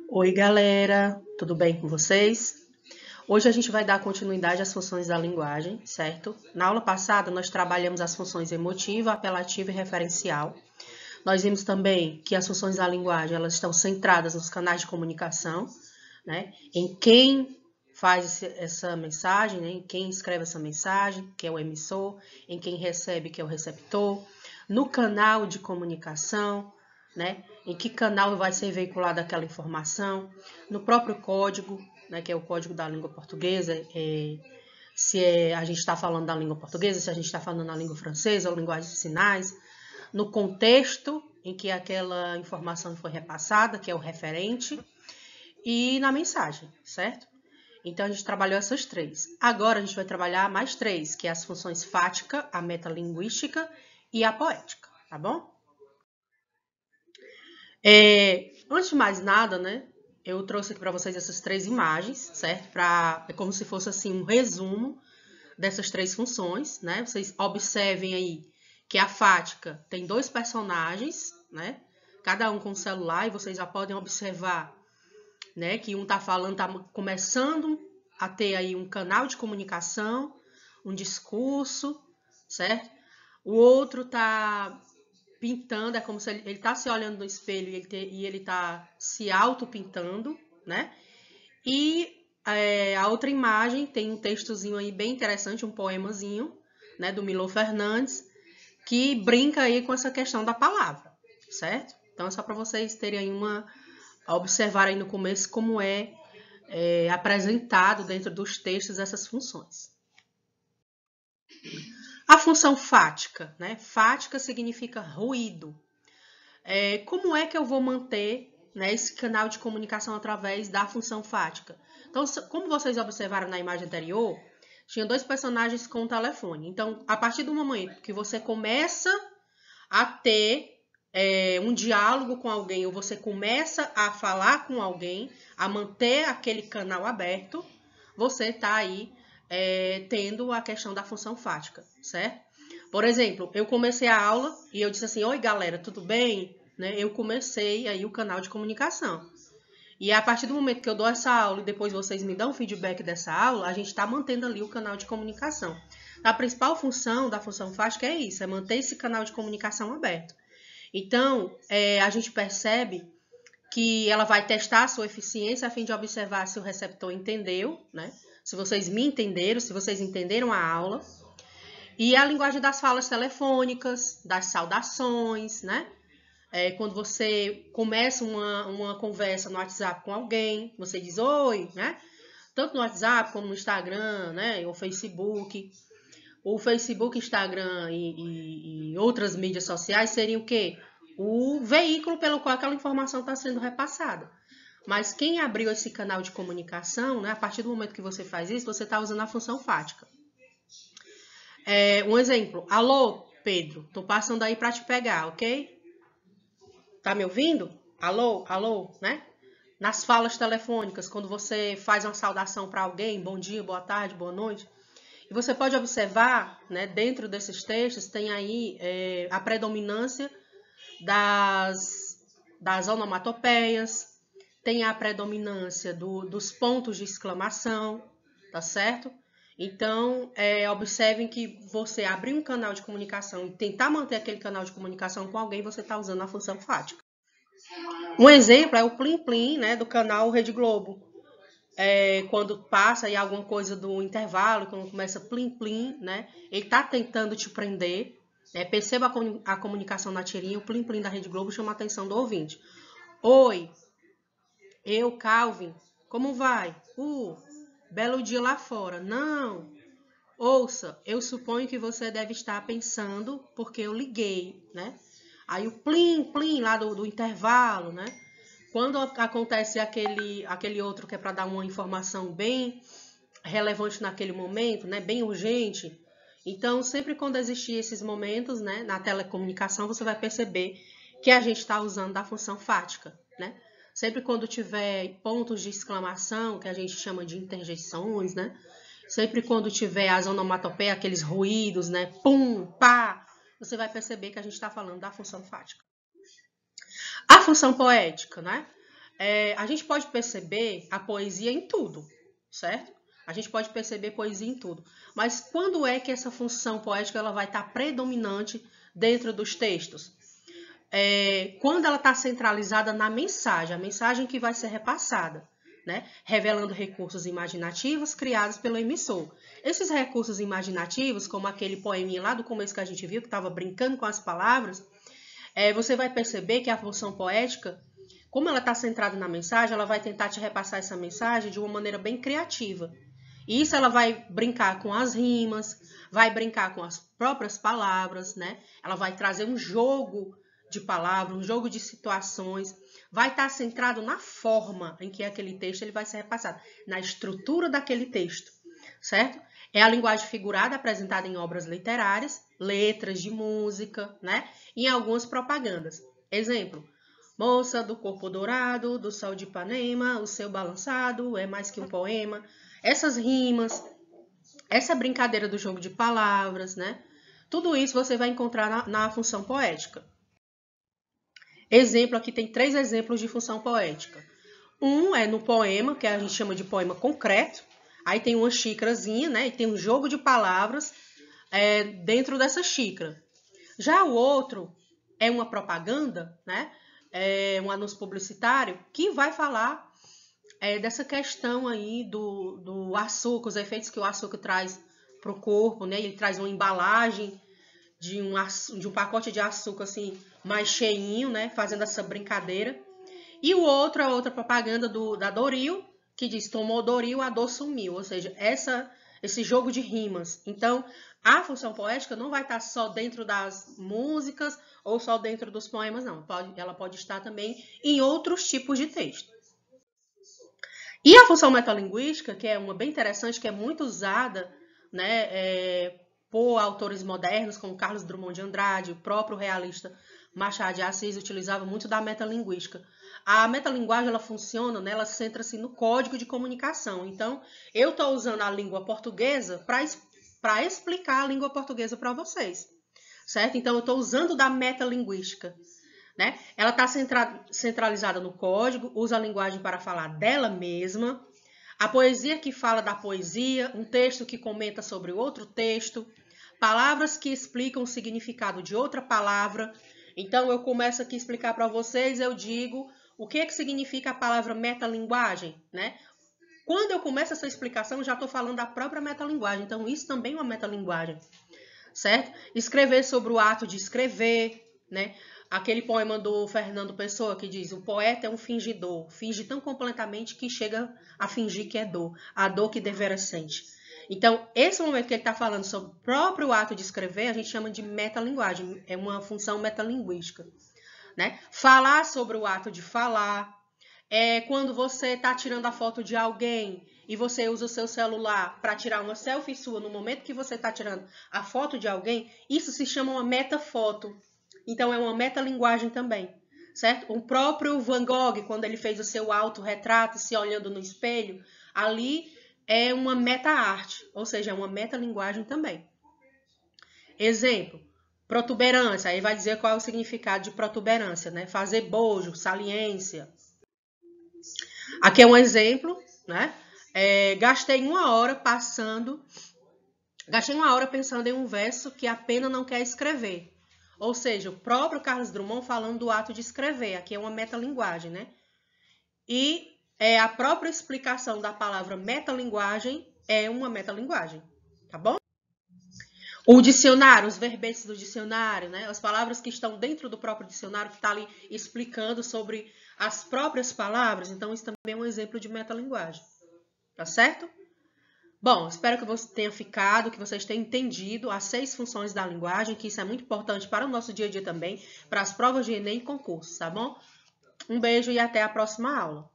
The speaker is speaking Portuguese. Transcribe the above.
Oi, galera, tudo bem com vocês? Hoje a gente vai dar continuidade às funções da linguagem, certo? Na aula passada nós trabalhamos as funções emotiva, apelativa e referencial. Nós vimos também que as funções da linguagem elas estão centradas nos canais de comunicação, né? Em quem faz essa mensagem, né? Em quem escreve essa mensagem, que é o emissor, em quem recebe, que é o receptor, no canal de comunicação, né? Em que canal vai ser veiculada aquela informação, no próprio código, né? Que é o código da língua portuguesa, a gente está falando da língua portuguesa, se a gente está falando da língua francesa ou linguagem de sinais, no contexto em que aquela informação foi repassada, que é o referente, e na mensagem, certo? Então, a gente trabalhou essas três. Agora, a gente vai trabalhar mais três, que é as funções fática, a metalinguística e a poética, tá bom? Antes de mais nada, né, eu trouxe aqui para vocês essas três imagens, certo? É como se fosse assim um resumo dessas três funções, né? Vocês observem aí que a fática tem dois personagens, né? Cada um com um celular, e vocês já podem observar, né, que um está falando, está começando a ter aí um canal de comunicação, um discurso, certo? O outro está pintando, é como se ele está se olhando no espelho e ele está se auto-pintando, né? E a outra imagem tem um textozinho aí bem interessante, um poemazinho, né, do Milor Fernandes, que brinca aí com essa questão da palavra, certo? Então é só para vocês terem aí observar aí no começo como é apresentado dentro dos textos essas funções. A função fática, né? Fática significa ruído. Como é que eu vou manter, né, esse canal de comunicação através da função fática? Então, como vocês observaram na imagem anterior, tinha dois personagens com o telefone. Então, a partir do momento que você começa a ter um diálogo com alguém, ou você começa a falar com alguém, a manter aquele canal aberto, você está aí tendo a questão da função fática, certo? Por exemplo, eu comecei a aula e eu disse assim, oi galera, tudo bem? Né? Eu comecei aí o canal de comunicação. E a partir do momento que eu dou essa aula e depois vocês me dão feedback dessa aula, a gente está mantendo ali o canal de comunicação. A principal função da função fática é isso, é manter esse canal de comunicação aberto. Então, a gente percebe que ela vai testar a sua eficiência a fim de observar se o receptor entendeu, né? Se vocês me entenderam, se vocês entenderam a aula. E a linguagem das falas telefônicas, das saudações, né? Quando você começa uma conversa no WhatsApp com alguém, você diz oi, né? Tanto no WhatsApp como no Instagram, né? Ou Facebook. O Facebook, Instagram e outras mídias sociais seriam o quê? O veículo pelo qual aquela informação está sendo repassada. Mas quem abriu esse canal de comunicação, né, a partir do momento que você faz isso, você está usando a função fática. Um exemplo. Alô, Pedro, tô passando aí para te pegar, ok? Tá me ouvindo? Alô, alô, né? Nas falas telefônicas, quando você faz uma saudação para alguém, bom dia, boa tarde, boa noite, e você pode observar, né, dentro desses textos, tem aí a predominância das onomatopeias, tem a predominância dos pontos de exclamação, tá certo? Então, observem que você abrir um canal de comunicação e tentar manter aquele canal de comunicação com alguém, você está usando a função fática. Um exemplo é o Plim Plim, né, do canal Rede Globo. Quando passa aí alguma coisa do intervalo, quando começa Plim Plim, né, ele está tentando te prender. Perceba a comunicação na tirinha, o Plim Plim da Rede Globo chama a atenção do ouvinte. Oi, eu, Calvin, como vai? Belo dia lá fora. Não. Ouça, eu suponho que você deve estar pensando porque eu liguei, né? Aí o plim, plim lá do intervalo, né? Quando acontece aquele outro que é para dar uma informação bem relevante naquele momento, né? Bem urgente. Então, sempre quando existir esses momentos, né? Na telecomunicação, você vai perceber que a gente está usando da função fática, né? Sempre quando tiver pontos de exclamação, que a gente chama de interjeições, né? Sempre quando tiver as onomatopeias, aqueles ruídos, né? Pum, pá, você vai perceber que a gente está falando da função fática. A função poética, né? A gente pode perceber a poesia em tudo, certo? A gente pode perceber poesia em tudo. Mas quando é que essa função poética ela vai estar predominante dentro dos textos? Quando ela está centralizada na mensagem, a mensagem que vai ser repassada, né? Revelando recursos imaginativos criados pelo emissor. Esses recursos imaginativos, como aquele poeminha lá do começo que a gente viu, que estava brincando com as palavras, você vai perceber que a função poética, como ela está centrada na mensagem, ela vai tentar te repassar essa mensagem de uma maneira bem criativa. E isso ela vai brincar com as rimas, vai brincar com as próprias palavras, né? Ela vai trazer um jogo de palavras, um jogo de situações, vai estar centrado na forma em que aquele texto ele vai ser repassado, na estrutura daquele texto, certo? É a linguagem figurada apresentada em obras literárias, letras de música, né? E em algumas propagandas. Exemplo, moça do corpo dourado, do sol de Ipanema, o seu balançado é mais que um poema. Essas rimas, essa brincadeira do jogo de palavras, né? Tudo isso você vai encontrar na função poética. Exemplo, aqui tem 3 exemplos de função poética. Um é no poema, que a gente chama de poema concreto. Aí tem uma xícarazinha, né? E tem um jogo de palavras dentro dessa xícara. Já o outro é uma propaganda, né? É um anúncio publicitário que vai falar dessa questão aí do açúcar, os efeitos que o açúcar traz para o corpo, né? Ele traz uma embalagem de um pacote de açúcar assim mais cheinho, né? Fazendo essa brincadeira. E o outro é outra propaganda da Doril, que diz, tomou Doril, a dor sumiu. Ou seja, esse jogo de rimas. Então, a função poética não vai estar só dentro das músicas ou só dentro dos poemas, não. Ela pode estar também em outros tipos de texto. E a função metalinguística, que é uma bem interessante, que é muito usada, né, por autores modernos, como Carlos Drummond de Andrade, o próprio realista Machado de Assis utilizava muito da metalinguística. A metalinguagem, ela funciona, né, ela centra-se no código de comunicação. Então, eu estou usando a língua portuguesa para explicar a língua portuguesa para vocês, certo? Então, eu estou usando da metalinguística. Né? Ela está centralizada no código, usa a linguagem para falar dela mesma, a poesia que fala da poesia, um texto que comenta sobre outro texto, palavras que explicam o significado de outra palavra. Então, eu começo aqui a explicar para vocês, eu digo o que significa a palavra metalinguagem, né? Quando eu começo essa explicação, já estou falando da própria metalinguagem, então isso também é uma metalinguagem, certo? Escrever sobre o ato de escrever, né? Aquele poema do Fernando Pessoa que diz: o poeta é um fingidor, finge tão completamente que chega a fingir que é dor, a dor que devera sente. Então, esse momento que ele está falando sobre o próprio ato de escrever, a gente chama de metalinguagem, é uma função metalinguística, né? Falar sobre o ato de falar, quando você está tirando a foto de alguém e você usa o seu celular para tirar uma selfie sua no momento que você está tirando a foto de alguém, isso se chama uma metafoto. Então, é uma metalinguagem também, certo? O próprio Van Gogh, quando ele fez o seu autorretrato, se olhando no espelho, ali é uma meta-arte, ou seja, é uma metalinguagem também. Exemplo, protuberância. Aí vai dizer qual é o significado de protuberância, né? Fazer bojo, saliência. Aqui é um exemplo, né? Gastei uma hora pensando em um verso que a pena não quer escrever. Ou seja, o próprio Carlos Drummond falando do ato de escrever. Aqui é uma metalinguagem, né? E a própria explicação da palavra metalinguagem é uma metalinguagem, tá bom? O dicionário, os verbetes do dicionário, né? As palavras que estão dentro do próprio dicionário, que está ali explicando sobre as próprias palavras. Então, isso também é um exemplo de metalinguagem. Tá certo? Bom, espero que você tenha ficado, que vocês tenham entendido as 6 funções da linguagem, que isso é muito importante para o nosso dia a dia também, para as provas de Enem e concursos, tá bom? Um beijo e até a próxima aula.